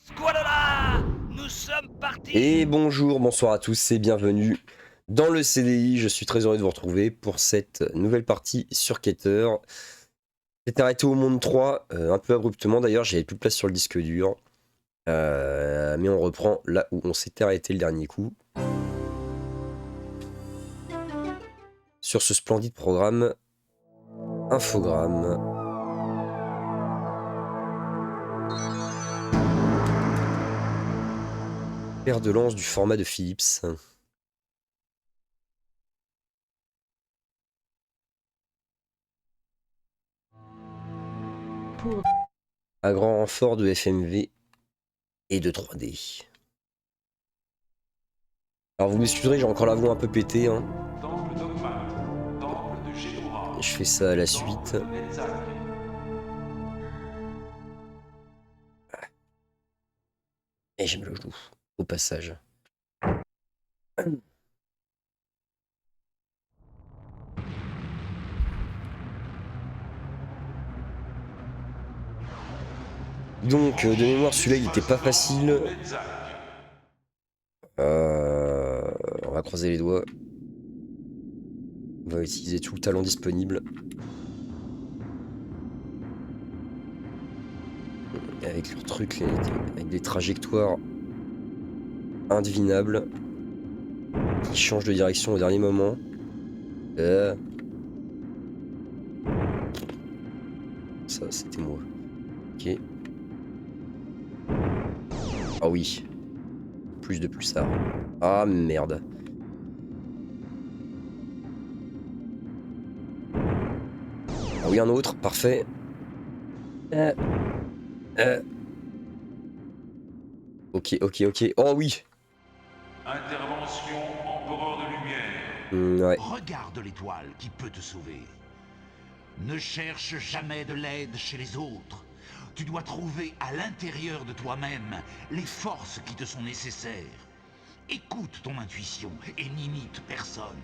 Squalala! Nous sommes partis! Et bonjour, bonsoir à tous et bienvenue dans le CDI. Je suis très heureux de vous retrouver pour cette nouvelle partie sur Keter. J'ai arrêté au monde 3, un peu abruptement d'ailleurs, j'avais plus de place sur le disque dur. Mais on reprend là où on s'était arrêté le dernier coup. Sur ce splendide programme Infogramme. Paire de lance du format de Philips. À grand renfort de FMV et de 3D. Alors vous m'excuserez, j'ai encore la voix un peu pétée. Hein. Je fais ça à la suite. Et j'ai mal au genou, au passage. Donc, de mémoire, celui-là, il était pas facile. On va croiser les doigts. On va utiliser tout le talent disponible. Et avec leur truc, avec des trajectoires indivinables. Qui changent de direction au dernier moment. Ça, c'était moi. Ok. Ah oui. Plus de pulsar. Ah merde. Ah oui, un autre. Parfait. Ok, ok, ok. Oh oui. Intervention empereur de lumière. Ouais. Regarde l'étoile qui peut te sauver. Ne cherche jamais de l'aide chez les autres. Tu dois trouver à l'intérieur de toi-même les forces qui te sont nécessaires. Écoute ton intuition et n'imite personne.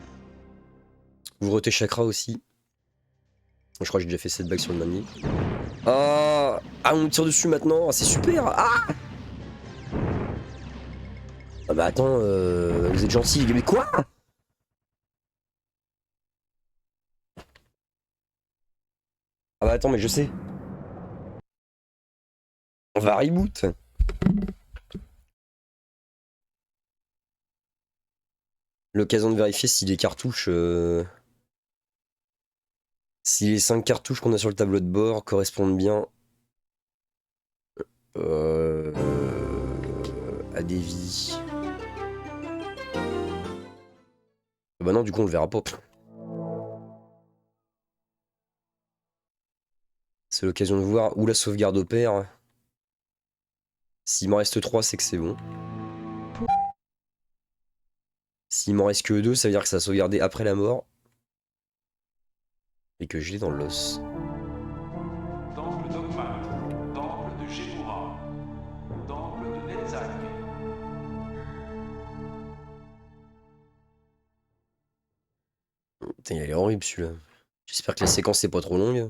Ouvre tes chakras aussi. Je crois que j'ai déjà fait cette bague sur le manier. Ah, on me tire dessus maintenant. Ah, c'est super. Ah, ah bah attends, vous êtes gentil. Mais quoi? Ah bah attends, mais je sais. On va reboot. L'occasion de vérifier si les cartouches... si les 5 cartouches qu'on a sur le tableau de bord correspondent bien euh, à des vies. Bah non, du coup on le verra pas. C'est l'occasion de voir où la sauvegarde opère. S'il m'en reste 3, c'est que c'est bon. S'il m'en reste que 2, ça veut dire que ça a sauvegardé après la mort. Et que je l'ai dans l'os. Temple d'Ogma. Temple de Shemura. Temple de Netzach. Putain, il a l'air horrible celui-là. J'espère que la séquence est pas trop longue.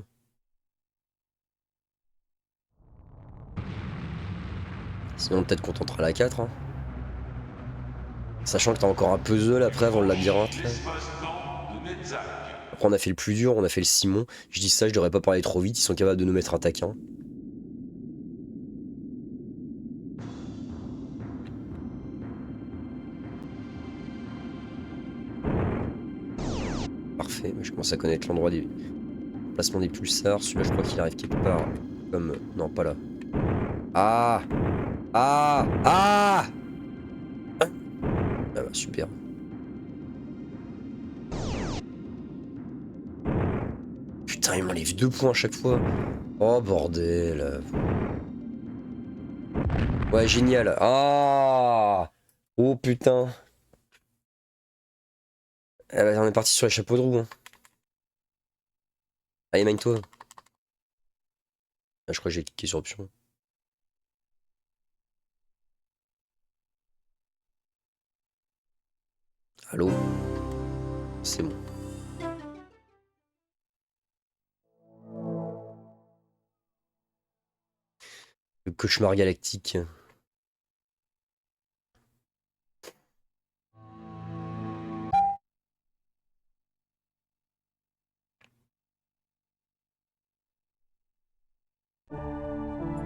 Sinon on peut-être contentera la 4. Hein. Sachant que t'as encore un puzzle après avant le labyrinthe. Là. L'espace-temps de Netzach. Après on a fait le plus dur, on a fait le Simon. Je dis ça, je devrais pas parler trop vite, ils sont capables de nous mettre un taquin. Parfait, je commence à connaître l'endroit des placements des pulsars. Celui-là je crois qu'il arrive quelque part. Comme... Non, pas là. Ah. Ah. Ah. Ah bah super. Putain, il m'enlève 2 points à chaque fois. Oh bordel. Ouais, génial. Ah. Oh putain. Ah bah, on est parti sur les chapeaux de roue. Hein. Allez, mine-toi. Ah, je crois que j'ai cliqué sur option. Allô? C'est bon. Le cauchemar galactique.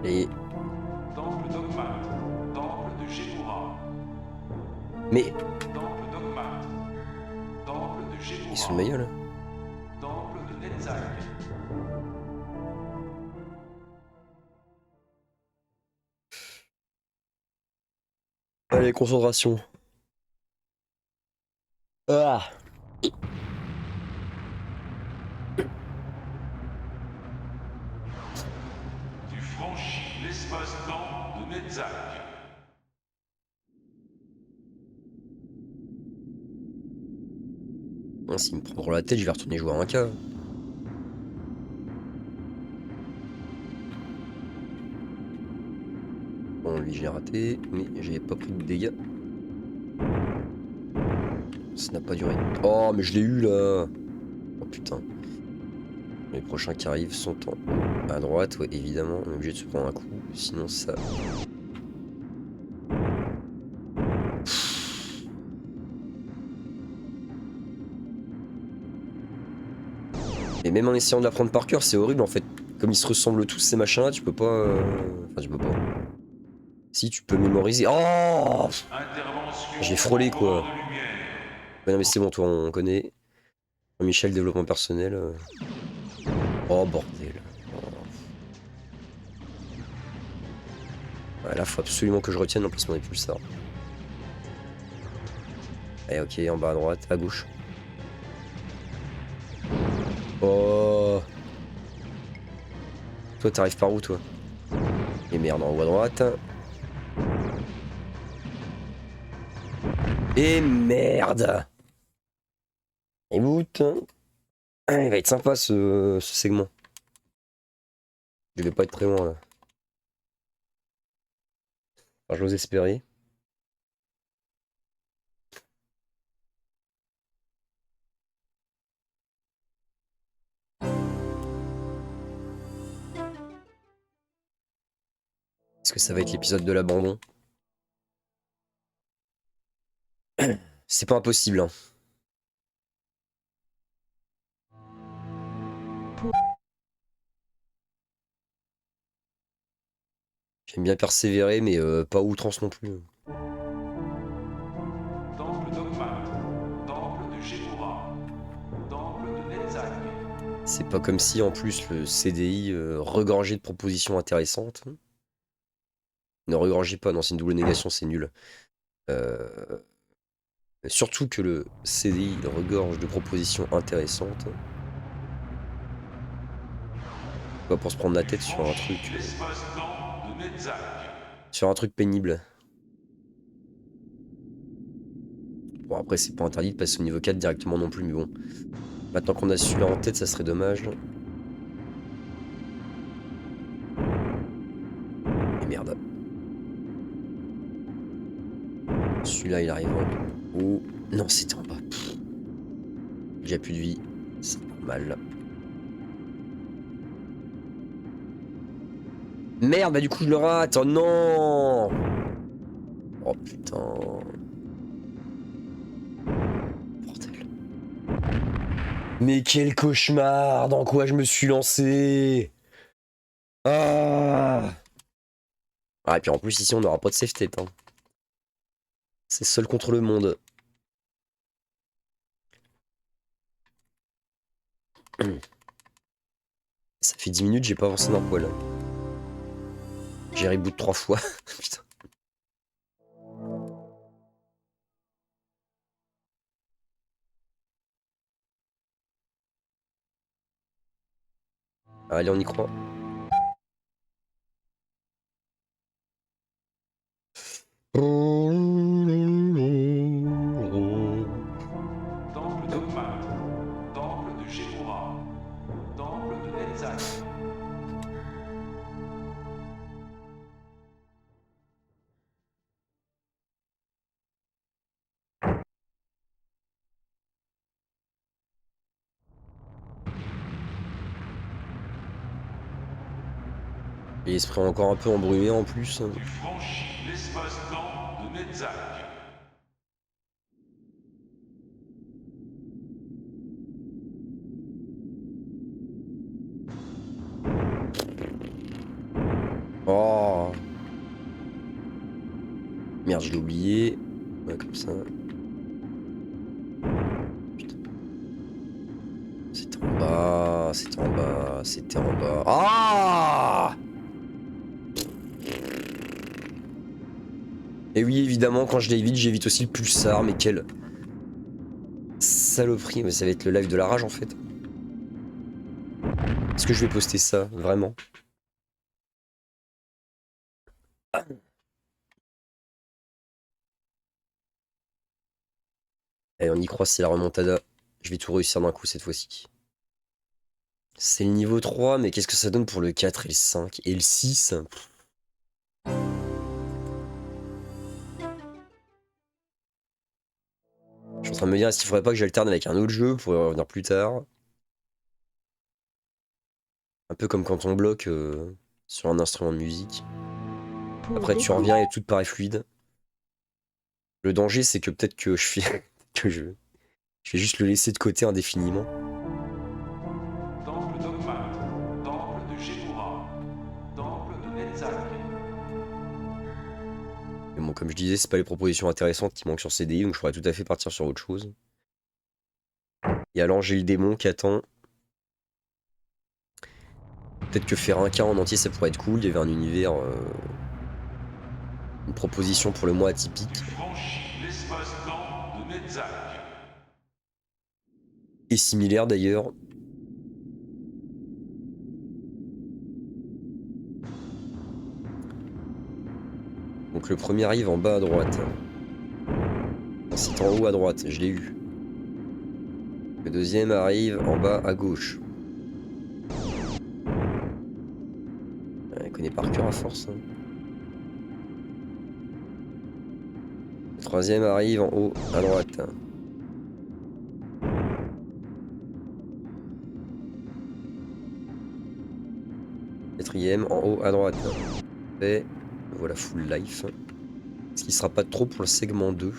Et... Temple dogmate. Temple de Gémoura. Mais... Temple dogmate. Temple de Ils sont de ma Gémoura. gueule. Temple de Netzach. Allez, concentration. Ah. Tu franchis l'espace-temps de Netzach. S'ils me prendront la tête, je vais retourner jouer à un K. Bon, lui, j'ai raté, mais j'avais pas pris de dégâts. Ça n'a pas duré. Oh, mais je l'ai eu là. Oh putain. Les prochains qui arrivent sont à droite, ouais, évidemment. On est obligé de se prendre un coup, sinon ça. Et même en essayant de l'apprendre par cœur, c'est horrible en fait. Comme ils se ressemblent tous ces machins là, tu peux pas. Enfin, tu peux pas. Si, tu peux mémoriser. Oh, Intervention j'ai frôlé quoi. empereur de lumière. Ouais, non, mais c'est bon, toi, on connaît. Michel, développement personnel. Oh, bordel. Ouais, là, faut absolument que je retienne l'emplacement des pulsars. Allez, ok, en bas à droite, à gauche. Oh. Toi, t'arrives par où, toi? Et merde, en haut à droite. Et merde. Et bout. Ah, il va être sympa ce segment. Je vais pas être très loin là. Enfin, j'ose espérer. Est-ce que ça va être l'épisode de l'abandon? C'est pas impossible, hein. J'aime bien persévérer, mais pas à outrance non plus. Temple dogmate. Temple de Gémoura. Temple de Netzach. C'est pas comme si en plus le CDI regorgeait de propositions intéressantes. Ne regorgeait pas, non, c'est une double négation, c'est nul. Surtout que le CDI regorge de propositions intéressantes. Pas pour se prendre la tête sur un truc. L'espace-temps de Netzach. Sur un truc pénible. Bon, après, c'est pas interdit de passer au niveau 4 directement non plus, mais bon. Maintenant qu'on a celui-là en tête, ça serait dommage. Et merde. Celui-là, il arrive en haut. Non, c'était en bas. J'ai plus de vie. C'est normal. Merde, bah du coup, je le rate. Oh non. Oh putain. Bordel. Mais quel cauchemar! Dans quoi je me suis lancé? Ah! Ah, et puis en plus, ici, on n'aura pas de safe state. Hein. C'est seul contre le monde. Ça fait 10 minutes, j'ai pas avancé d'un poil. J'ai reboot 3 fois. Putain. Allez, on y croit. Temple dogmate. Temple de Gémoura. Temple de Netzach. Et l'esprit encore un peu embrumé en plus. Tu franchis l'espace-temps de Netzach. Oh. Merde, je l'ai oublié. Ouais, comme ça. Putain. C'était en bas, c'était en bas, c'était en bas. Ah! Et oui, évidemment, quand je l'évite, j'évite aussi le pulsar, mais quelle saloperie. Mais ça va être le live de la rage en fait. Est-ce que je vais poster ça, vraiment? Allez, on y croit, c'est la remontada. Je vais tout réussir d'un coup cette fois-ci. C'est le niveau 3, mais qu'est-ce que ça donne pour le 4 et le 5? Et le 6? Je suis en train de me dire, est-ce qu'il faudrait pas que j'alterne avec un autre jeu pour y revenir plus tard? Un peu comme quand on bloque sur un instrument de musique. Après, tu reviens et tout te paraît fluide. Le danger, c'est que peut-être que je fais que je vais juste le laisser de côté indéfiniment. Temple d'Ogman, temple de Gépura, temple de Netzach. Mais bon, comme je disais, c'est pas les propositions intéressantes qui manquent sur CDI, donc je pourrais tout à fait partir sur autre chose. Et alors, j'ai le démon qui attend. Peut-être que faire un cas en entier, ça pourrait être cool. Il y avait un univers, une proposition pour le mois atypique. Tu franchis l'espace-temps de Netzach. Et similaire d'ailleurs. Donc le premier arrive en bas à droite. C'est en haut à droite, je l'ai eu. Le deuxième arrive en bas à gauche. Il connaît par cœur à force. Le troisième arrive en haut à droite. Quatrième en haut à droite. Et voilà, full life. Est-ce qu'il sera pas trop pour le segment 2?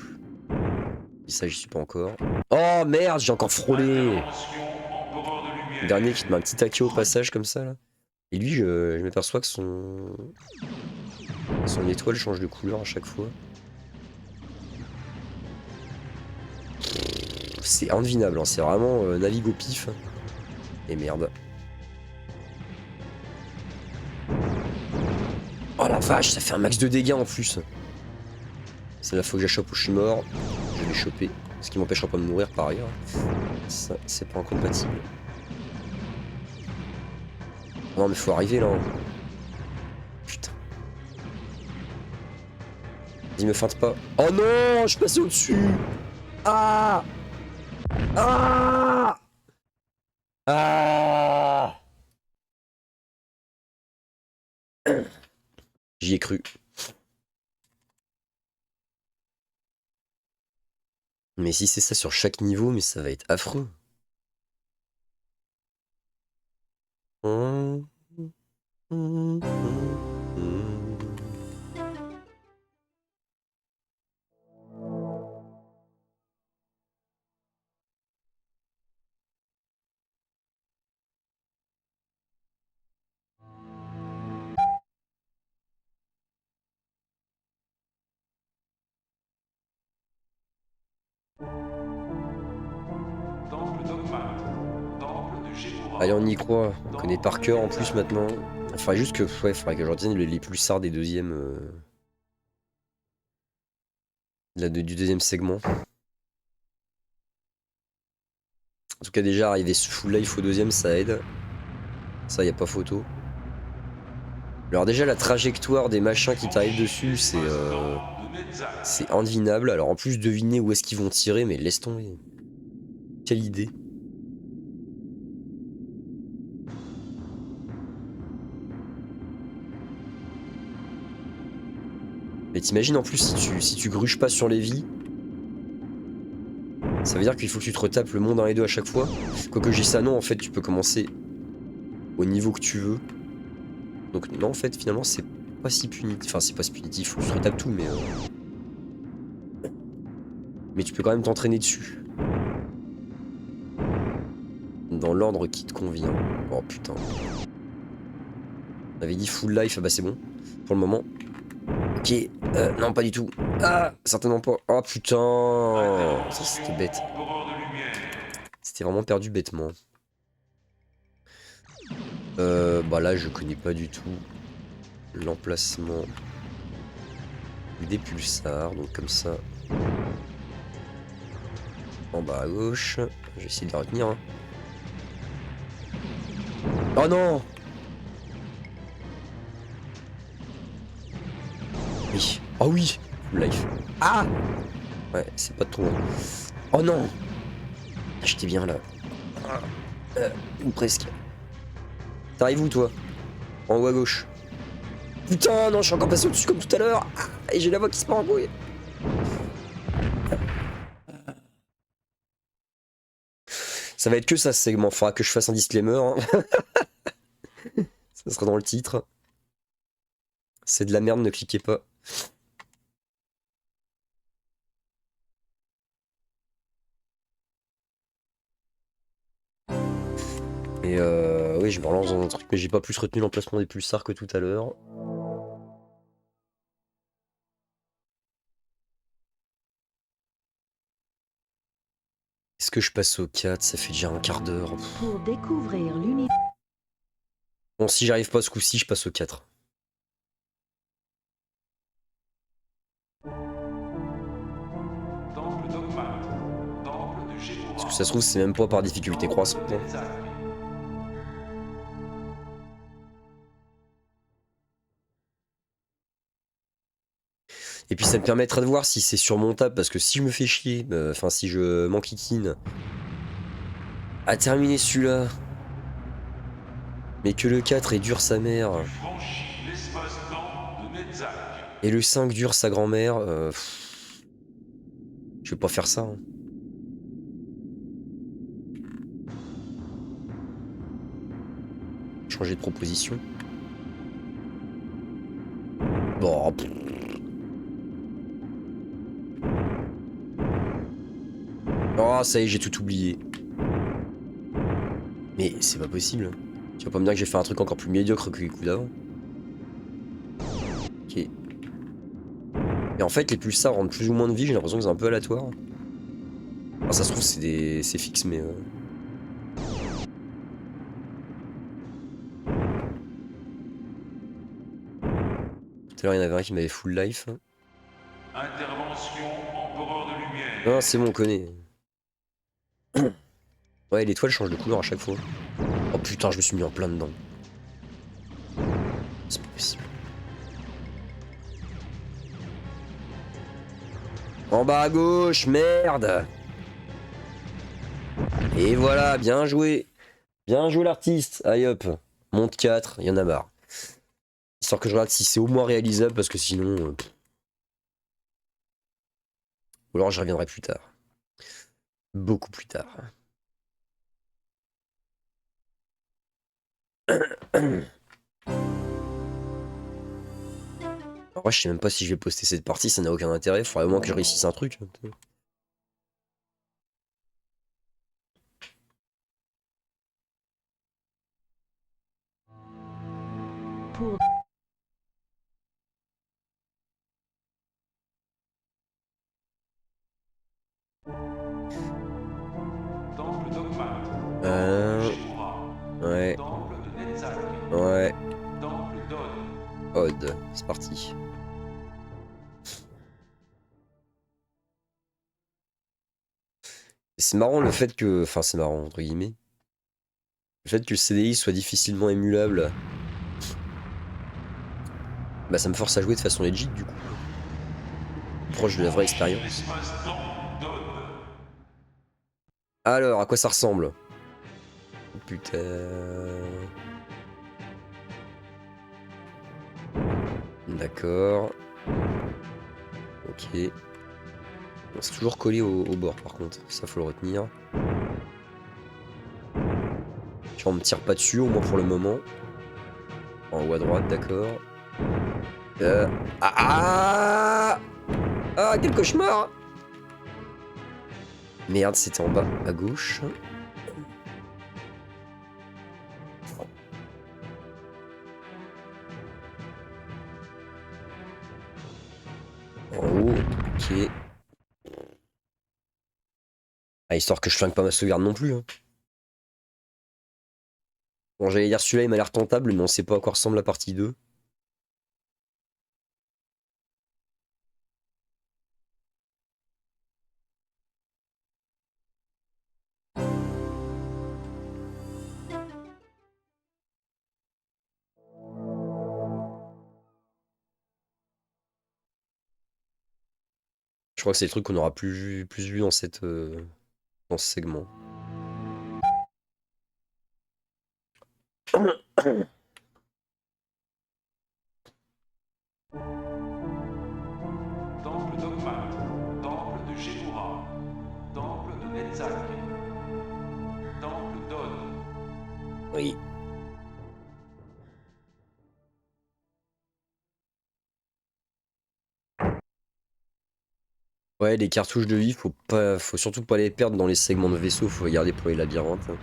Et ça, j'y suis pas encore. Oh merde, j'ai encore frôlé! Intervention empereur de lumière. Le dernier qui te met un petit taquet au passage comme ça là. Et lui, je m'aperçois que son étoile change de couleur à chaque fois. C'est indevinable, hein. C'est vraiment navigue au pif. Et merde. Oh la vache, ça fait un max de dégâts en plus. C'est la fois que j'achoppe où je suis mort. Je vais choper. Ce qui m'empêchera pas de mourir par ailleurs. Ça, c'est pas incompatible. Non mais faut arriver là. Hein. Putain. Vas-y, me feinte pas. Oh non, je suis passé au-dessus. Ah. Ah. Ah. J'y ai cru. Mais si c'est ça sur chaque niveau, mais ça va être affreux. Temple d'Ogman, temple de Gépura. Allez, on y croit. On connaît par cœur en plus maintenant. Il faudrait juste que, ouais, faudrait que je retienne les pulsars des deuxièmes. Du deuxième segment. En tout cas, déjà, arriver full life au deuxième, ça aide. Ça, y a pas photo. Alors, déjà, la trajectoire des machins qui t'arrivent dessus, c'est indevinable. Alors, en plus, deviner où est-ce qu'ils vont tirer, mais laisse tomber. Quelle idée. Mais t'imagines en plus si tu gruges pas sur les vies, ça veut dire qu'il faut que tu te retapes le monde 1 et 2 à chaque fois. Quoique j'ai ça non, en fait tu peux commencer au niveau que tu veux. Donc non en fait finalement c'est pas si punitif. Enfin c'est pas si punitif, faut que tu te retapes tout mais tu peux quand même t'entraîner dessus. Dans l'ordre qui te convient. Oh putain. On avait dit full life, ah bah c'est bon. Pour le moment. Ok, non pas du tout. Ah, certainement pas. Oh putain, ça c'était bête. Empereur de lumière. C'était vraiment perdu bêtement. Bah là je connais pas du tout l'emplacement des pulsars, donc comme ça. En bas à gauche, je vais essayer de les retenir. Hein. Oh non! Oui. Oh oui! Life. Ah! Ouais, c'est pas trop. Oh non! J'étais bien là. Ou presque. T'arrives où toi? En haut à gauche. Putain, non, je suis encore passé au-dessus comme tout à l'heure. Ah, et j'ai la voix qui se part en bruit. Ça va être que ça ce segment. Faudra que je fasse un disclaimer. Hein. Ça sera dans le titre. C'est de la merde, ne cliquez pas. Et oui, je me relance dans un truc, mais j'ai pas plus retenu l'emplacement des pulsars que tout à l'heure. Est-ce que je passe au 4? Ça fait déjà un quart d'heure. Pour découvrir l'univers. Bon, si j'arrive pas ce coup-ci, je passe au 4. Temple dogmatique. Temple de Géoura. Parce que ça se trouve, c'est même pas par difficulté croissante. Temple de Netzach. Et puis ça me permettra de voir si c'est surmontable, parce que si je me fais chier, enfin si je m'enquiquine à terminer celui-là, mais que le 4 est dur sa mère, Tu franchis l'espace-temps de Netzach. et le 5 dure sa grand-mère, je vais pas faire ça. Hein. Changer de proposition. Bon. Oh, ça y est, j'ai tout oublié. Mais c'est pas possible. Tu vas pas me dire que j'ai fait un truc encore plus médiocre que les coups d'avant. Ok. Et en fait, les pulsars rendent plus ou moins de vie, j'ai l'impression que c'est un peu aléatoire. Enfin, ça se trouve, c'est fixe, mais... Tout à l'heure, il y en avait un qui m'avait full life. Intervention empereur de lumière. Non, c'est bon, on connaît. Ouais, l'étoile change de couleur à chaque fois. Oh putain, je me suis mis en plein dedans. C'est pas possible. En bas à gauche, merde. Et voilà, bien joué. Bien joué l'artiste. Allez hop, monte 4, il y en a marre. Histoire que je regarde si c'est au moins réalisable, parce que sinon... Ou alors je reviendrai plus tard. Beaucoup plus tard. En vrai, je sais même pas si je vais poster cette partie, ça n'a aucun intérêt. Faudrait au moins que je réussisse un truc. Pour Temple dogmatique. Géoura. Ouais, Temple de Netzach. ouais. Temple d'Od. Odd, c'est parti. C'est marrant le fait que... Enfin, c'est marrant, entre guillemets. Le fait que le CDI soit difficilement émulable. Bah, ça me force à jouer de façon legit, du coup. Proche de la vraie expérience. L'espace-temps d'Od. Alors, à quoi ça ressemble? Oh, putain... D'accord. Ok. Bon, c'est toujours collé au bord par contre, ça faut le retenir. Tu vois, on me tire pas dessus au moins pour le moment. En haut à droite, d'accord. Ah, quel cauchemar! Merde, c'était en bas à gauche. En haut, ok. Ah, histoire que je flingue pas ma sauvegarde non plus. Hein. Bon, j'allais dire celui-là, il m'a l'air tentable, mais on sait pas à quoi ressemble la partie 2. Je crois que c'est le truc qu'on aura plus vu dans dans ce segment. Temple d'Ogma, temple de Géoura, temple de Netzach, temple d'Od. Oui. Ouais, les cartouches de vie, faut surtout pas les perdre dans les segments de vaisseau, faut les garder pour les labyrinthes. Hein.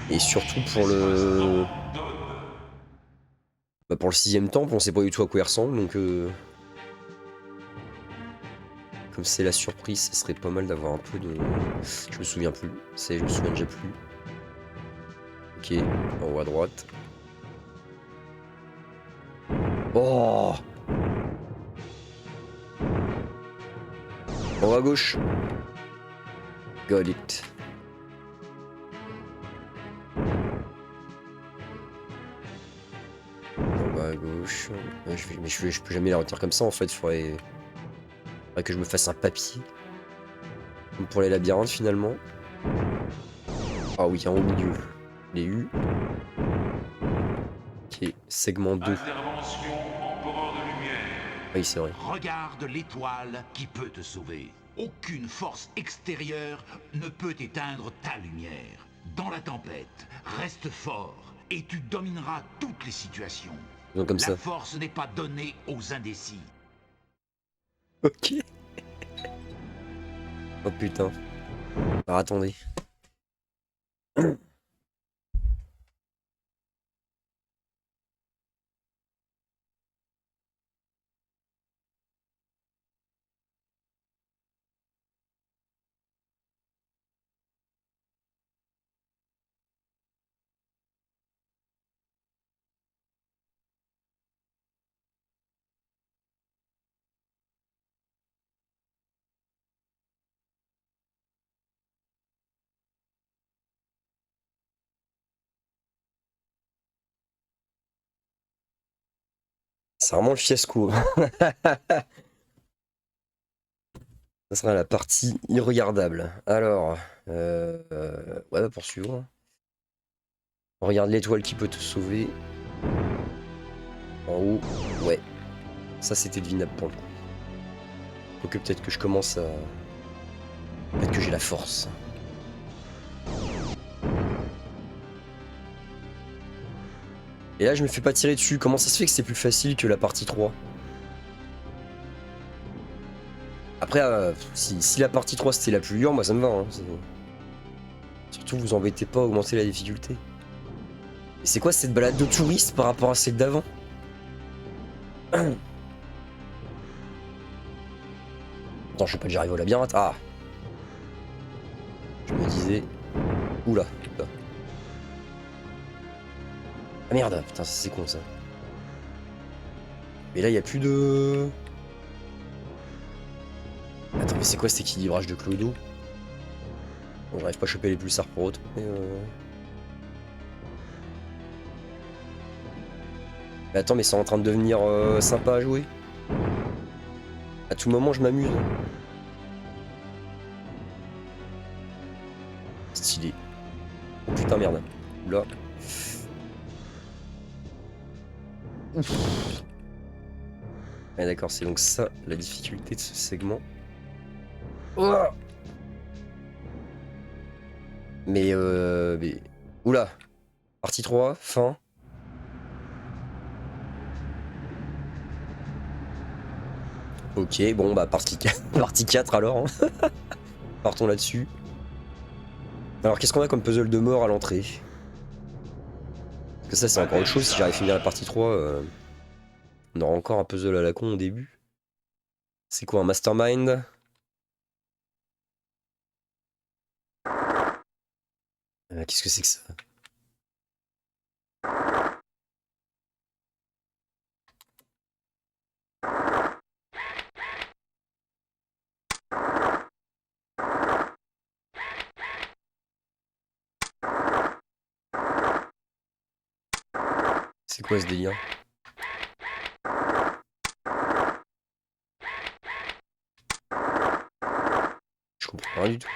Et surtout pour le... Bah pour le 6ème temple, on sait pas du tout à quoi il ressemble, donc... Comme c'est la surprise, ça serait pas mal d'avoir un peu de... Je me souviens plus, je me souviens déjà plus. Ok, en haut à droite. Oh! En haut à gauche. Got it. En bas à gauche. Ouais, je peux jamais la retenir comme ça en fait. Il faudrait que je me fasse un papier. Comme pour les labyrinthes finalement. Ah oui, en haut au milieu. Les U. Ok, segment 2. Intervention empereur de lumière. Oui, c'est vrai. Regarde l'étoile qui peut te sauver. Aucune force extérieure ne peut éteindre ta lumière. Dans la tempête, reste fort et tu domineras toutes les situations. Donc comme La ça. force n'est pas donnée aux indécis. Ok. Oh putain. Alors attendez. C'est vraiment le fiasco. Ça sera la partie irregardable. Alors, ouais, bah poursuivre. On regarde l'étoile qui peut te sauver. En haut, ouais. Ça, c'était devinable pour le coup. Faut que peut-être que je commence à... Peut-être que j'ai la force. Et là, je me fais pas tirer dessus. Comment ça se fait que c'est plus facile que la partie 3? Après, si la partie 3 c'était la plus dure, moi ça me va. Hein. Surtout, vous embêtez pas à augmenter la difficulté. Et c'est quoi cette balade de touriste par rapport à celle d'avant? Attends, je sais pas déjà arriver au labyrinthe. Ah! Je me disais... Oula, oula. Ah merde, putain, c'est con ça. Mais là, il y a plus de... Attends, mais c'est quoi cet équilibrage de Clodo? Bon, j'arrive pas à choper les pulsars pour autre, mais Mais attends, mais c'est en train de devenir sympa à jouer. À tout moment, je m'amuse. Stylé. Oh putain, merde. Oula. Ouais, d'accord, c'est donc ça la difficulté de ce segment. Oh mais Oula. Partie 3, fin. Ok, bon bah partie 4, partie 4 alors. Hein. Partons là-dessus. Alors qu'est-ce qu'on a comme puzzle de mort à l'entrée? Parce que ça c'est encore autre chose, si j'arrive à finir la partie 3... On aura encore un puzzle à la con au début. C'est quoi un mastermind? Qu'est-ce que c'est que ça? C'est quoi ce délire? Je comprends rien du tout.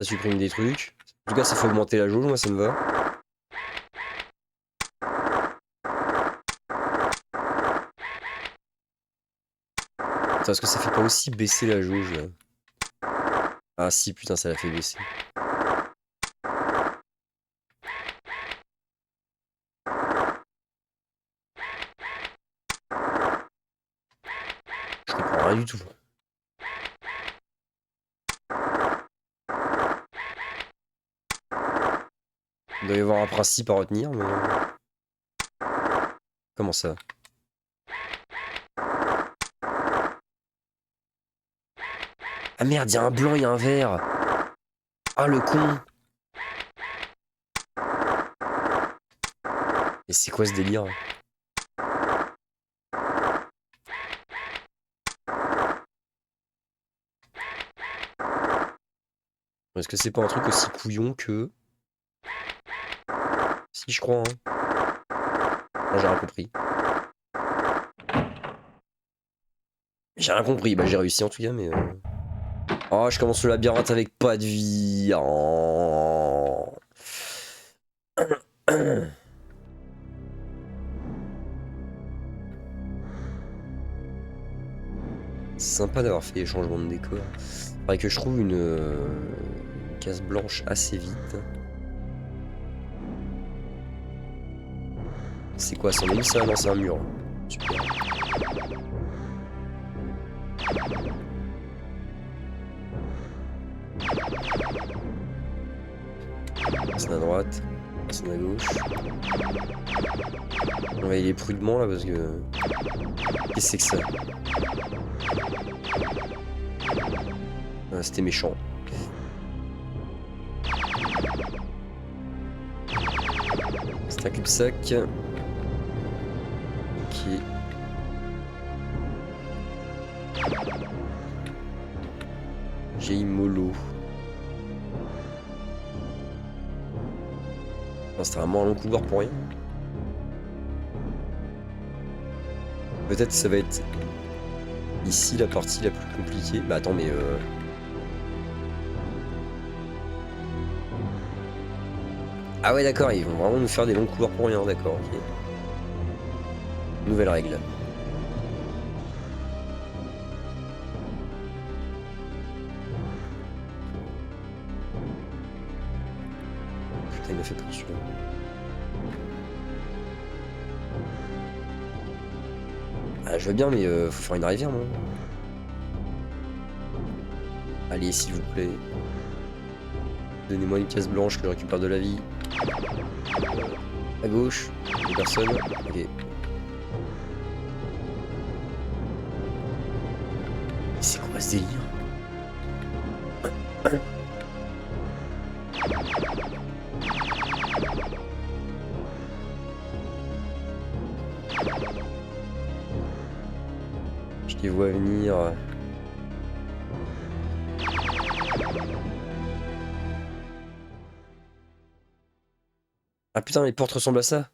Ça supprime des trucs. En tout cas, ça fait augmenter la jauge, moi ça me va. Attends, est-ce que ça fait pas aussi baisser la jauge là? Ah si, putain, ça l'a fait baisser. Je comprends rien du tout. Il doit y avoir un principe à retenir, mais... Comment ça? Ah merde, il y a un blanc, il y a un vert. Ah le con. Et c'est quoi ce délire? Est-ce que c'est pas un truc aussi couillon que... Si, je crois, hein. Non, j'ai rien compris. J'ai rien compris. Bah, j'ai réussi en tout cas, mais... Oh, je commence le labyrinthe avec pas de vie. Oh. C'est sympa d'avoir fait les changements de décor. Faudrait que je trouve une case blanche assez vite. C'est quoi, c'en est une ça? Non, c'est un mur. Super. C'est à droite, c'est à gauche. On va y aller prudemment là parce que... Qu'est-ce que c'est que ça? Ah, c'était méchant. C'est un cul-de-sac. Ok. J'ai mollo. C'était vraiment un long couloir pour rien. Peut-être ça va être ici la partie la plus compliquée. Bah attends, mais ah ouais d'accord, ils vont vraiment nous faire des longs couloirs pour rien, d'accord, ok. Nouvelle règle. Putain, il m'a fait peur celui-là. Ah, je veux bien, mais faut faire une rivière, moi. Allez, s'il vous plaît. Donnez-moi une case blanche que je récupère de la vie. À gauche, il y a personne. Ok. C'est quoi ce délire? Je les vois venir. Ah putain, les portes ressemblent à ça.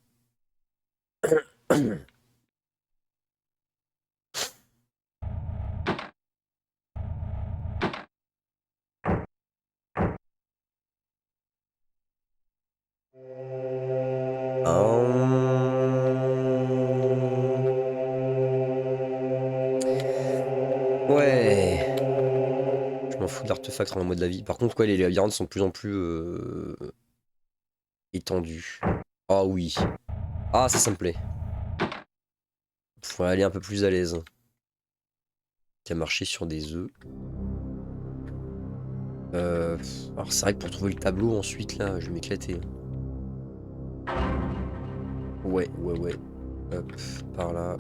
Ouais. Je m'en fous de l'artefact en mode de la vie. Par contre, ouais, les labyrinthes sont de plus en plus étendus. Ah oui. Ah, ça me plaît. Faut aller un peu plus à l'aise. Qu'à marcher sur des œufs. Alors c'est vrai que pour trouver le tableau ensuite là, je vais m'éclater. Ouais. Hop, par là.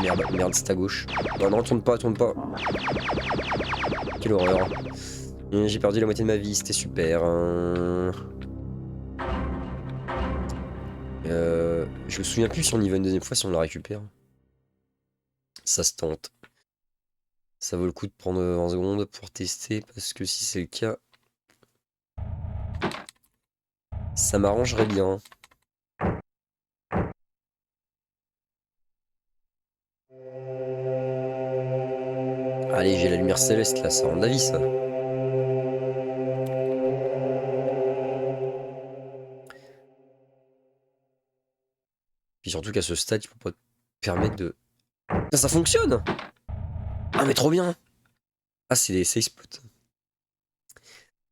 Merde, merde, c'est à gauche. Non, non, tourne pas, tourne pas. Quelle horreur. J'ai perdu la moitié de ma vie, c'était super. Je me souviens plus si on y va une deuxième fois, si on la récupère. Ça se tente. Ça vaut le coup de prendre 20 secondes pour tester, parce que si c'est le cas, ça m'arrangerait bien. Allez, j'ai la lumière céleste là, ça rend d'avis ça. Puis surtout qu'à ce stade, il faut pas te permettre de... Ça fonctionne! Ah mais trop bien! Ah c'est des safe spots.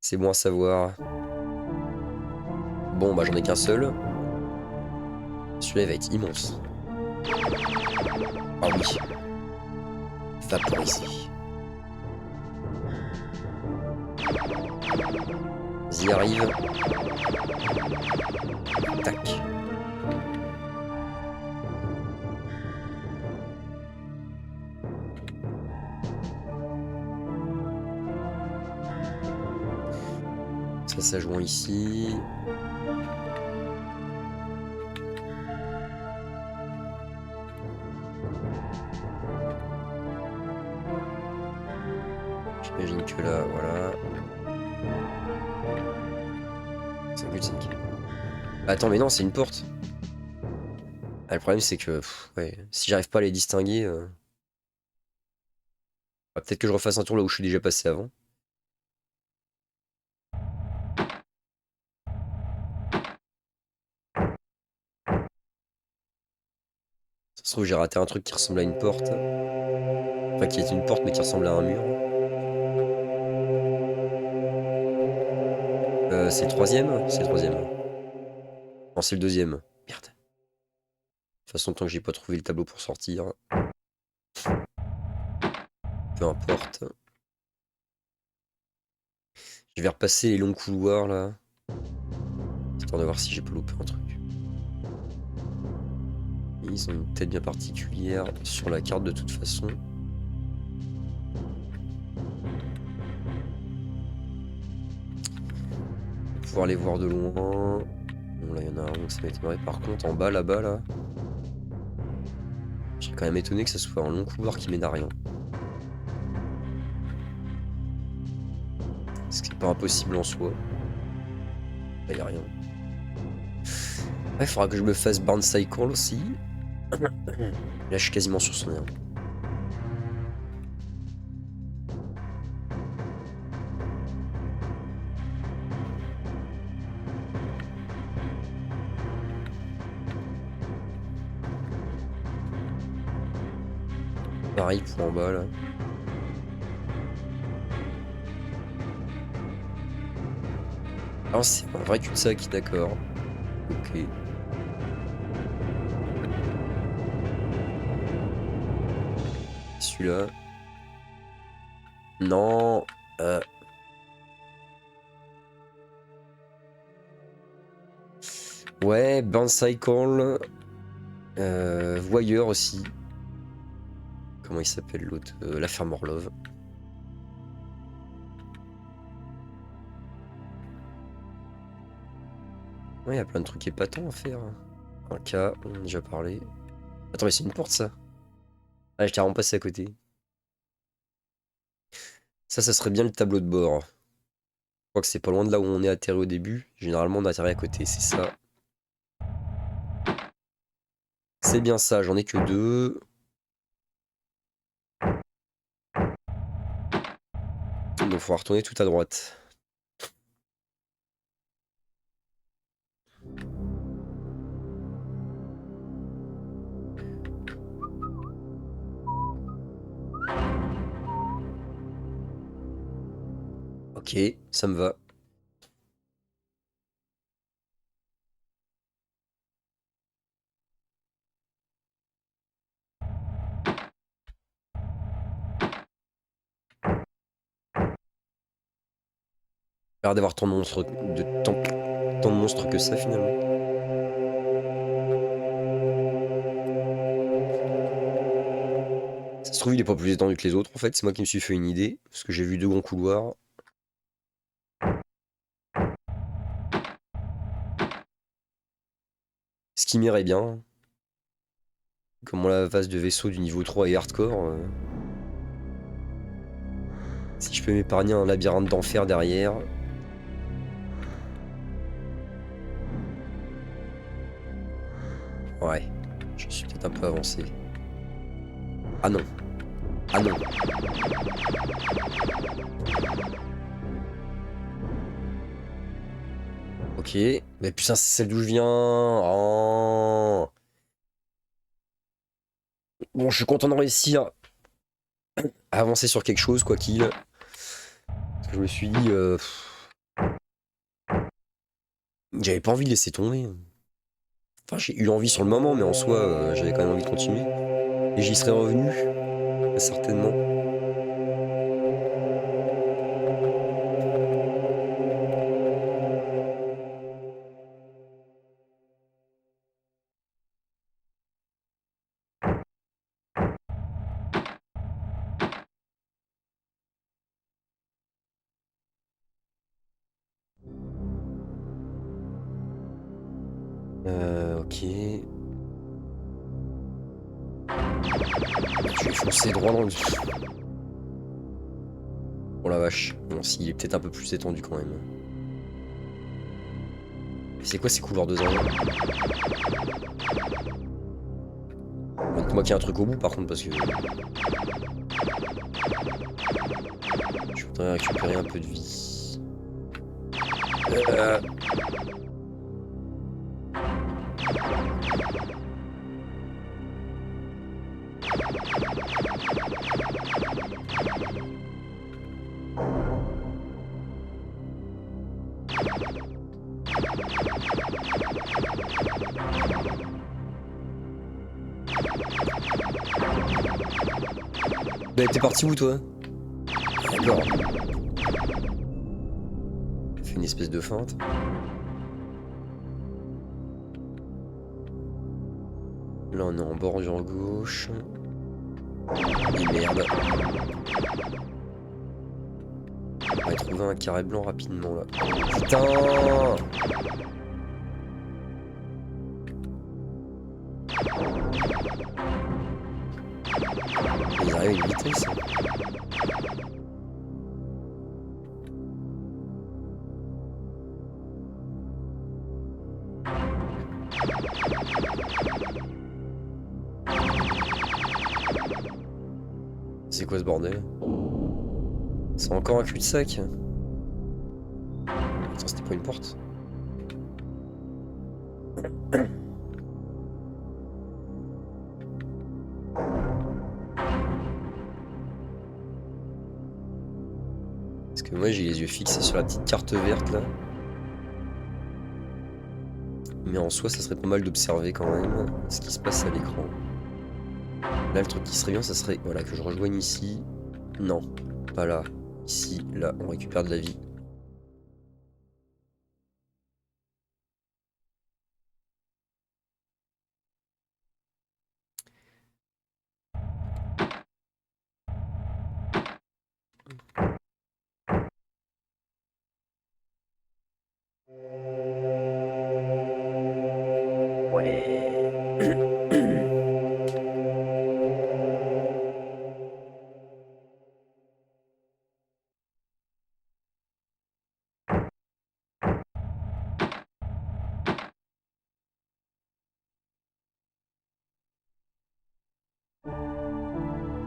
C'est bon à savoir. Bon bah j'en ai qu'un seul. Celui-là va être immense. Ah oui. Vaporiser. Vas-y arrive. Tac. Ça joint ici. J'imagine que là, voilà. 5,5. Attends, mais non, c'est une porte. Ah, le problème, c'est que ouais, si j'arrive pas à les distinguer, peut-être que je refasse un tour là où je suis déjà passé avant. Ça se trouve, j'ai raté un truc qui ressemble à une porte. Enfin, qui est une porte, mais qui ressemble à un mur. C'est le troisième? C'est le troisième. Non, c'est le deuxième. Merde. De toute façon, tant que j'ai pas trouvé le tableau pour sortir. Peu importe. Je vais repasser les longs couloirs là. Histoire de voir si j'ai pas loupé un truc. Ils ont une tête bien particulière sur la carte de toute façon. Pouvoir les voir de loin. Bon là il y en a un donc ça m'étonnerait. Par contre en bas là-bas là. Je serais quand même étonné que ce soit un long couloir qui mène à rien. Ce qui n'est pas impossible en soi. Là y a rien. Ouais, il faudra que je me fasse Barn Cycle aussi. Là je suis quasiment sur son air. Pareil pour en bas là. Ah c'est un vrai cul-de-sac, d'accord. Ok. Celui-là. Non. Ouais, Burn Cycle. Voyeur aussi. Comment il s'appelle l'autre? La ferme Orlov. Ouais, il y a plein de trucs épatants à faire. Un cas, on en a déjà parlé. Attends, mais c'est une porte ça. Ah, j'étais vraiment passé à côté. Ça serait bien le tableau de bord. Je crois que c'est pas loin de là où on est atterri au début. Généralement, on atterrit à côté, c'est ça. C'est bien ça, j'en ai que deux. Donc, il faudra retourner tout à droite. Ok, ça me va. l'air d'avoir tant de monstres, tant de monstres que ça finalement. Ça se trouve, il est pas plus étendu que les autres en fait, c'est moi qui me suis fait une idée, parce que j'ai vu 2 grands couloirs. Ce qui m'irait bien. Comme la phase de vaisseau du niveau 3 est hardcore. Si je peux m'épargner un labyrinthe d'enfer derrière. Ouais, je suis peut-être un peu avancé. Ah non. Ah non. Ok. Mais putain, c'est celle d'où je viens. Oh. Bon, je suis content de réussir à avancer sur quelque chose, quoi qu'il. Parce que je me suis dit... j'avais pas envie de laisser tomber. Enfin, j'ai eu envie sur le moment, mais en soi, j'avais quand même envie de continuer. Et j'y serais revenu, certainement. Ok. Je vais foncer droit dans le... Oh la vache. Bon, s'il est peut-être un peu plus étendu quand même. C'est quoi ces couloirs de zinc? Moi qui ai un truc au bout par contre parce que... Je voudrais récupérer un peu de vie. Bah t'es parti où toi? D'accord. Fait une espèce de feinte. Là on est en bordure gauche. Et merde. On va trouver un carré blanc rapidement là. Putain! Ils arrivent à une vitesse. C'est quoi ce bordel? C'est encore un cul-de-sac. Attends, c'était pas une porte? Parce que moi j'ai les yeux fixés sur la petite carte verte là. Mais en soi ça serait pas mal d'observer quand même ce qui se passe à l'écran. Là le truc qui serait bien ça serait voilà, que je rejoigne ici. Non, pas là. Ici, là on récupère de la vie.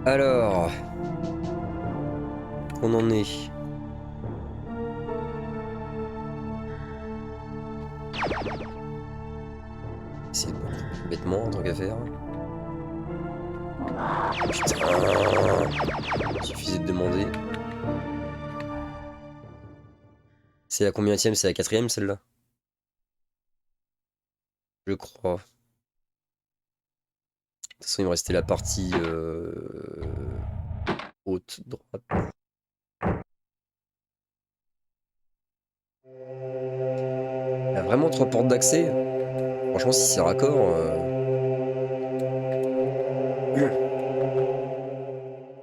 Alors, on en est. C'est bon, bêtement, tant qu'à faire. Putain, suffisait de demander. C'est la combienième? C'est la 4ème celle-là? Je crois. De toute façon, il me restait la partie haute droite. Vraiment 3 portes d'accès? Franchement, si c'est raccord...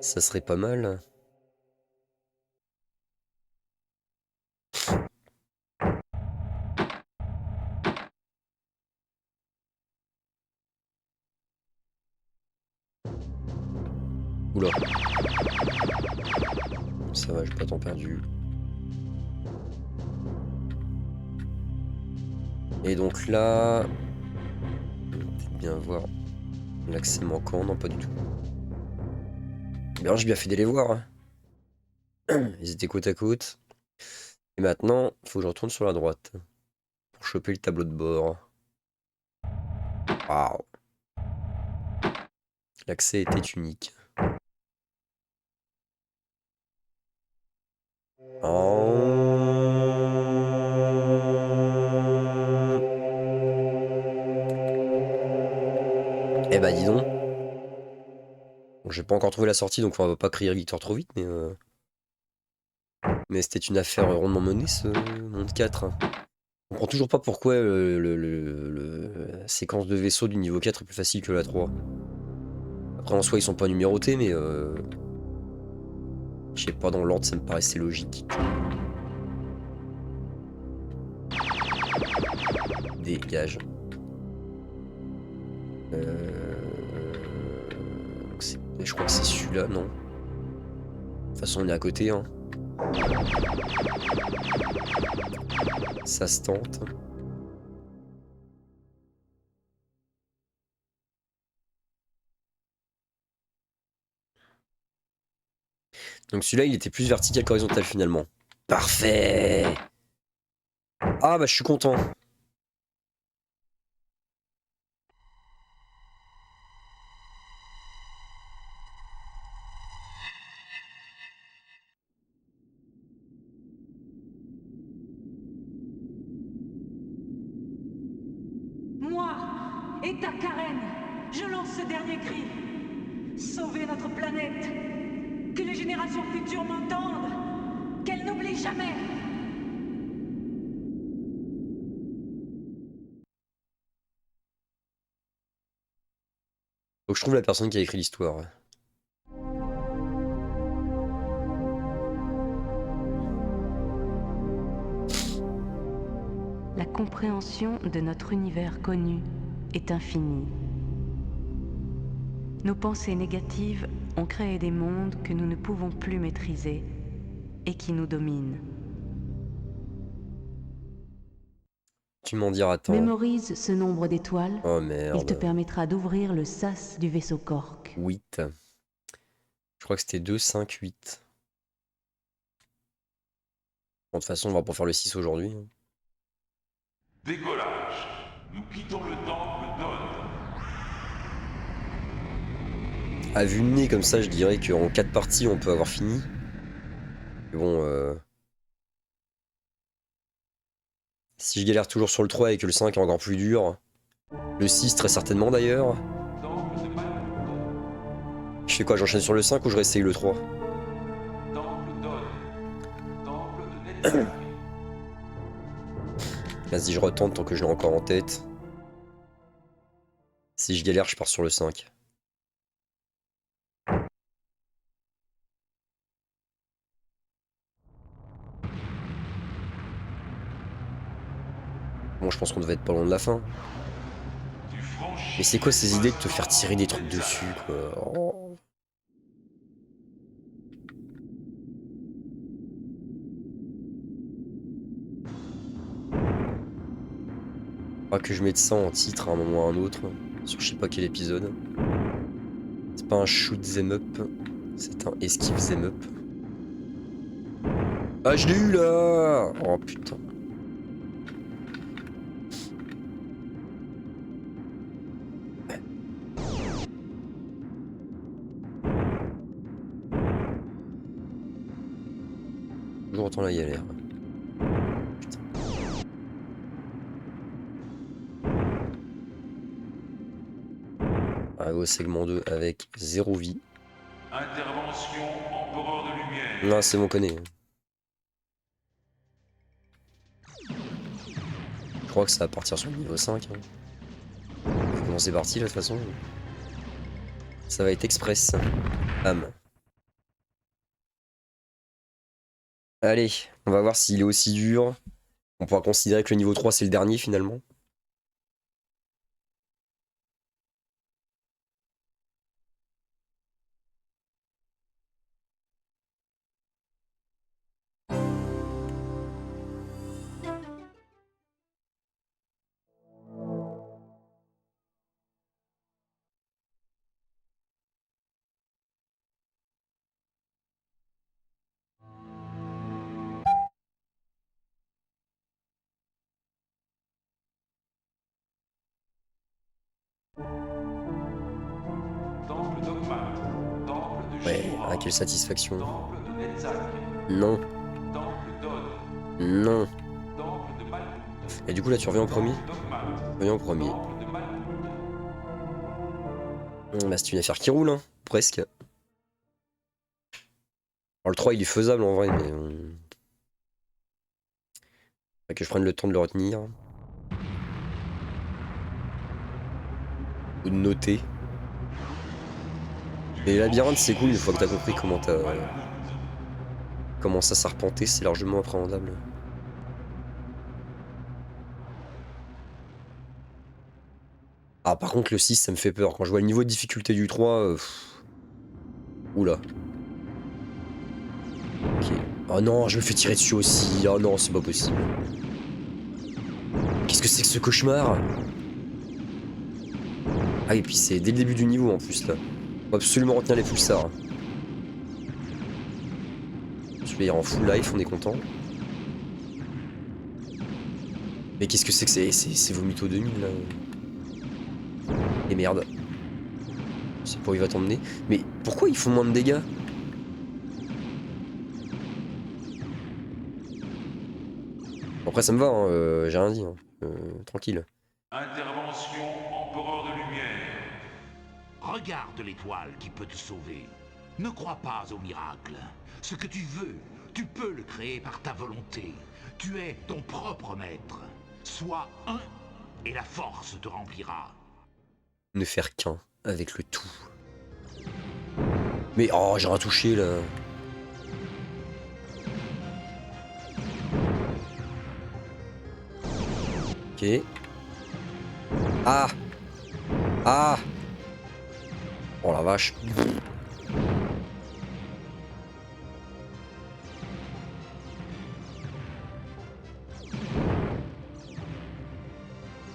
ça serait pas mal. Oula. Ça va, j'ai pas tant perdu. Et donc là... on va peut-être bien voir l'accès manquant. Non, pas du tout. Bien, j'ai bien fait d'aller voir. Hein. Ils étaient côte à côte. Et maintenant, il faut que je retourne sur la droite. Pour choper le tableau de bord. Waouh. L'accès était unique. Eh bah dis donc. Bon, j'ai pas encore trouvé la sortie, donc on va pas crier victoire trop vite, mais c'était une affaire rondement menée, ce monde 4. On comprend toujours pas pourquoi la séquence de vaisseau du niveau 4 est plus facile que la 3. Après, en soi, ils sont pas numérotés, mais je sais pas, dans l'ordre, ça me paraissait logique. Dégage. Je crois que c'est celui-là, non? De toute façon, on est à côté, hein. Ça se tente. Donc celui-là, il était plus vertical qu'horizontal finalement. Parfait! Ah bah je suis content. Moi, Eta Karen, je lance ce dernier cri. Sauvez notre planète. Que les générations futures m'entendent. Qu'elles n'oublient jamais. Faut que je trouve la personne qui a écrit l'histoire. La compréhension de notre univers connu est infinie. Nos pensées négatives ont créé des mondes que nous ne pouvons plus maîtriser et qui nous dominent. Tu m'en diras tant. Mémorise ce nombre d'étoiles. Oh Il merde. te permettra d'ouvrir le sas du vaisseau Cork. 8. Je crois que c'était 2, 5, 8. Bon, de toute façon, on va pas faire le 6 aujourd'hui. Décollage. Nous quittons le temple d'Od. À vue de nez comme ça, je dirais qu'en 4 parties, on peut avoir fini. Mais bon, si je galère toujours sur le 3 et que le 5 est encore plus dur, le 6 très certainement d'ailleurs. Temple de Malkuth. Je fais quoi, j'enchaîne sur le 5 ou je réessaye le 3? Temple d'Od. Temple de Netzarim. Vas-y, je retente tant que je l'ai encore en tête. Si je galère, je pars sur le 5. Bon, je pense qu'on devait être pas loin de la fin. Tu franchis. Mais c'est quoi ces idées de te faire tirer des trucs dessus, quoi? Oh. Pas que je mette ça en titre à un moment ou à un autre, sur je sais pas quel épisode. C'est pas un shoot them up, c'est un esquive them up. Ah, je l'ai eu là! Oh putain. Toujours autant la galère. Putain. Arrive au segment 2 avec 0 vie. Intervention empereur de lumière. Non, c'est bon, connaît. Je crois que ça va partir sur le niveau 5. Hein. Comment c'est parti là de toute façon. Ça va être express. Bam. Allez, on va voir s'il est aussi dur. On pourra considérer que le niveau 3 c'est le dernier finalement. Temple d'Ogma. Temple de Ouais, Shimura. ah, quelle satisfaction. Temple de Netzach. Non, Temple d'Od. non. Temple de Malkuth. Et du coup là tu reviens en premier. Temple d'Ogma. Reviens en premier. Temple de Malkuth. Bah, c'est une affaire qui roule, hein. Presque. Alors le 3 il est faisable en vrai, mais... Faudrait que je prenne le temps de le retenir. Ou de noter. Et les labyrinthes c'est cool une fois que t'as compris comment ça s'arpentait, c'est largement appréhendable. Ah par contre le 6 ça me fait peur, quand je vois le niveau de difficulté du 3... Oula. Ok. Oh non, je me fais tirer dessus aussi, oh non c'est pas possible. Qu'est-ce que c'est que ce cauchemar? Ah et puis c'est dès le début du niveau en plus là. Faut absolument retenir les pulsars. Celui-là il est en full life, on est content. Mais qu'est-ce que c'est que c'est Vomito 2000 là? Et merde. Je sais pas où il va t'emmener. Mais pourquoi ils font moins de dégâts? Après ça me va, hein, j'ai rien dit. Hein. Tranquille. Intervention Empereur de Lumière. Regarde l'étoile qui peut te sauver. Ne crois pas au miracle. Ce que tu veux, tu peux le créer par ta volonté. Tu es ton propre maître. Sois un et la force te remplira. Ne faire qu'un avec le tout. Mais oh j'ai rien touché là. Ok. Ah. Ah. Oh la vache.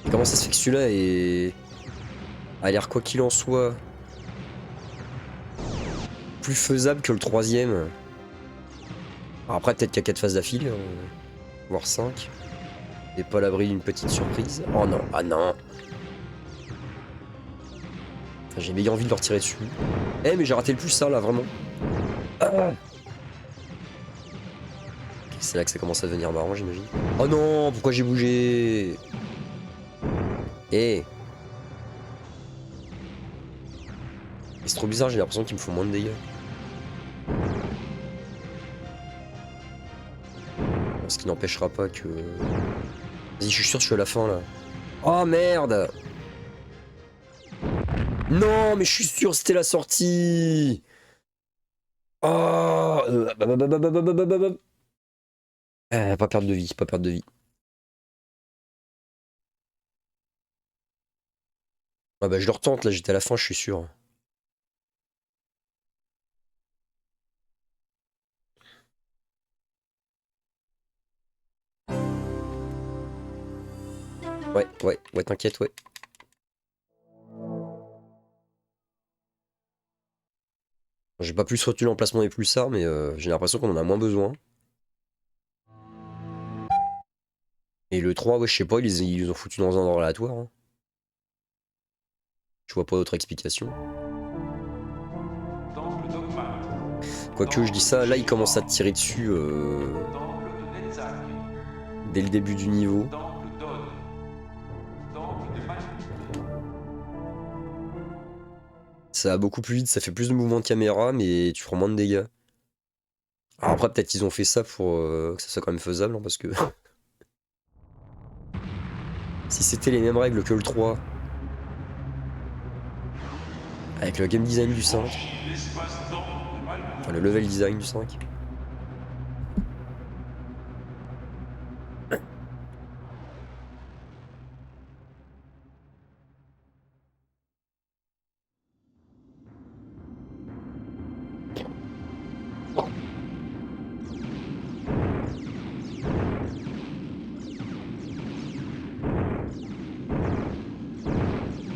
Et comment ça se fait que celui-là a l'air quoi qu'il en soit plus faisable que le troisième. Alors après peut-être qu'il y a 4 phases d'affilée, voire 5. Et pas à l'abri d'une petite surprise. Oh non, ah non. Enfin, j'ai méga envie de leur tirer dessus. Eh mais j'ai raté le pulsar là, vraiment. Ah. Okay, c'est là que ça commence à devenir marrant, j'imagine. Oh non, pourquoi j'ai bougé? Eh. C'est trop bizarre, j'ai l'impression qu'ils me font moins de dégâts. Ce qui n'empêchera pas que... Vas-y, je suis sûr que je suis à la fin là. Oh merde! Non, mais je suis sûr c'était la sortie! Oh! Pas perdre de vie, pas perdre de vie. Ah bah je le retente là, j'étais à la fin, je suis sûr. Ouais, t'inquiète, ouais. J'ai pas plus retenu l'emplacement des pulsars, mais j'ai l'impression qu'on en a moins besoin. Et le 3, ouais, je sais pas, ils les ont foutu dans un ordre aléatoire. Hein. Je vois pas d'autre explication. Temple d'Ogma. Quoique je dis ça, là il commence à te tirer dessus Temple de Netzach. dès le début du niveau. Temple d'Od. Temple de Malkuth. Ça va beaucoup plus vite, ça fait plus de mouvements de caméra, mais tu prends moins de dégâts. Alors après, peut-être qu'ils ont fait ça pour que ça soit quand même faisable, hein, parce que... Si c'était les mêmes règles que le 3, avec le game design du 5, enfin le level design du 5.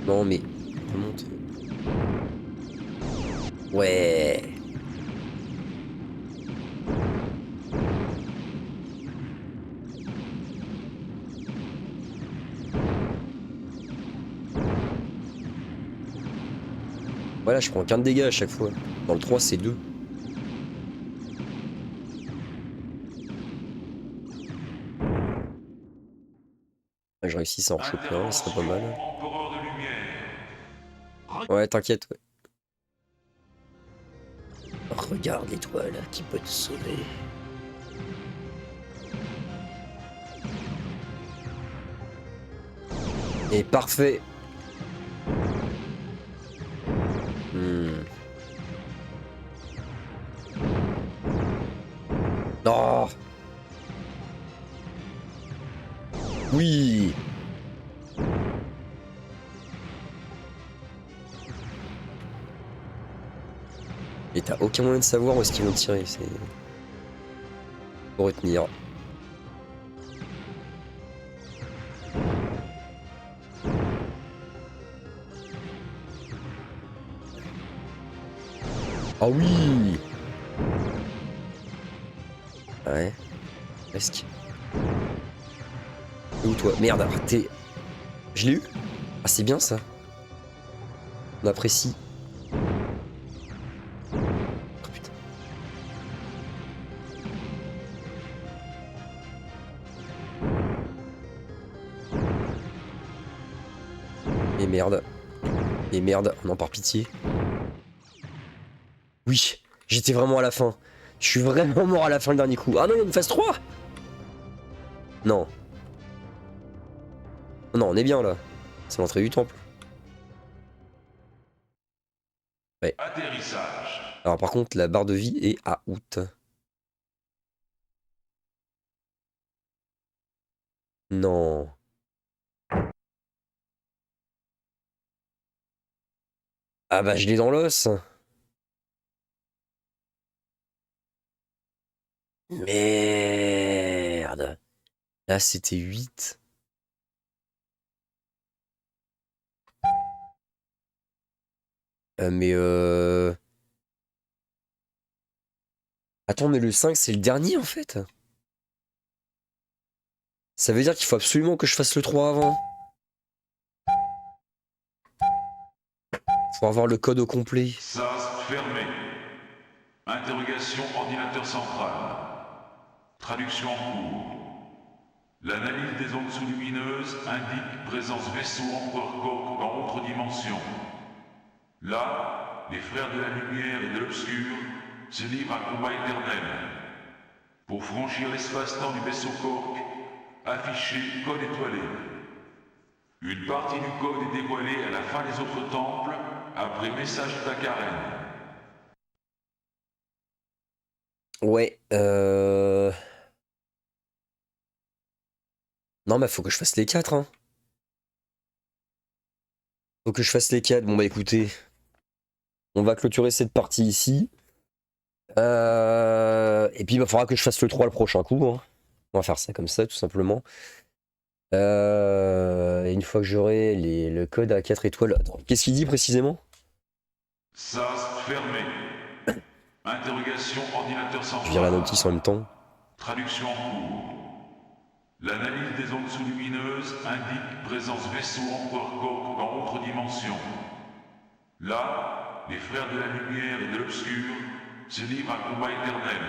Non mais remonte. Ouais. Voilà, je prends qu'un de dégâts à chaque fois. Dans le 3, c'est 2. Je réussis à en rechoper un, ce serait pas mal. Empereur de lumière. Ouais, t'inquiète, ouais. Regarde l'étoile qui peut te sauver. Et parfait. Oh. Oui. Et t'as aucun moyen de savoir où est-ce qu'ils vont tirer, c'est... Faut retenir. Ah oui. Ouais. Presque. Et où toi? Merde, raté. Je l'ai eu? Ah c'est bien ça. On apprécie. Oh putain. Et merde. Et merde, non par pitié. Oui, j'étais vraiment à la fin. Je suis vraiment mort à la fin le dernier coup. Ah non, il y a une phase 3. Non. Non, on est bien là. C'est l'entrée du temple. Ouais. Atterrissage. Alors par contre, la barre de vie est à août. Non. Ah bah je l'ai dans l'os. Merde. Là c'était 8. Mais Attends, mais le 5 c'est le dernier en fait. Ça veut dire qu'il faut absolument que je fasse le 3 avant. Faut avoir le code au complet. SAS fermé. Interrogation ordinateur central. Traduction en cours. L'analyse des ondes sous-lumineuses indique présence vaisseau Empereur Cork dans autre dimension. Là, les frères de la lumière et de l'obscur se livrent à un combat éternel. Pour franchir l'espace-temps du vaisseau Cork, affichez code étoilé. Une partie du code est dévoilée à la fin des autres temples, après message d'Akaren. Ouais, Non, mais faut que je fasse les 4, hein. Faut que je fasse les 4. Bon, bah écoutez, on va clôturer cette partie ici. Et puis, il faudra que je fasse le 3 le prochain coup, hein. On va faire ça comme ça, tout simplement. Et une fois que j'aurai le code à 4 étoiles... Attends, qu'est-ce qu'il dit précisément? SAS fermé. Interrogation ordinateur central. Je vire la notice en même temps. Traduction en cours. L'analyse des ondes sous-lumineuses indique présence vaisseau Empereur Cork dans autre dimension. Là, les frères de la lumière et de l'obscur se livrent à un combat éternel.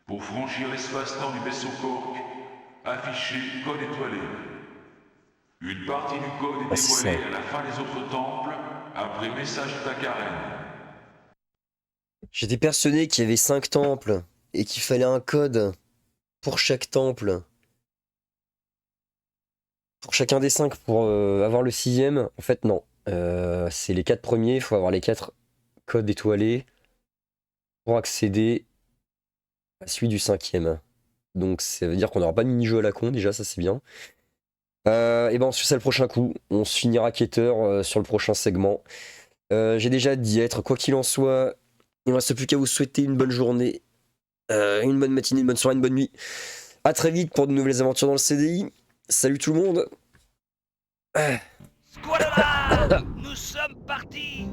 Pour franchir l'espace-temps du vaisseau Cork, affichez code étoilé. Une partie du code est c'est dévoilée ça. à la fin des autres temples, après message d'Akaren. J'étais persuadé qu'il y avait 5 temples et qu'il fallait un code pour chaque temple. pour chacun des 5 pour avoir le 6ème. En fait, non. C'est les 4 premiers. Il faut avoir les 4 codes étoilés pour accéder à celui du 5ème. Donc ça veut dire qu'on n'aura pas de mini-jeu à la con, déjà, ça c'est bien. Et ben on se fait ça le prochain coup. On se finira quêteur sur le prochain segment. J'ai déjà hâte d'y être. Quoi qu'il en soit, il ne reste plus qu'à vous souhaiter une bonne journée, une bonne matinée, une bonne soirée, une bonne nuit. A très vite pour de nouvelles aventures dans le CDI. Salut tout le monde. Squadra, nous sommes partis.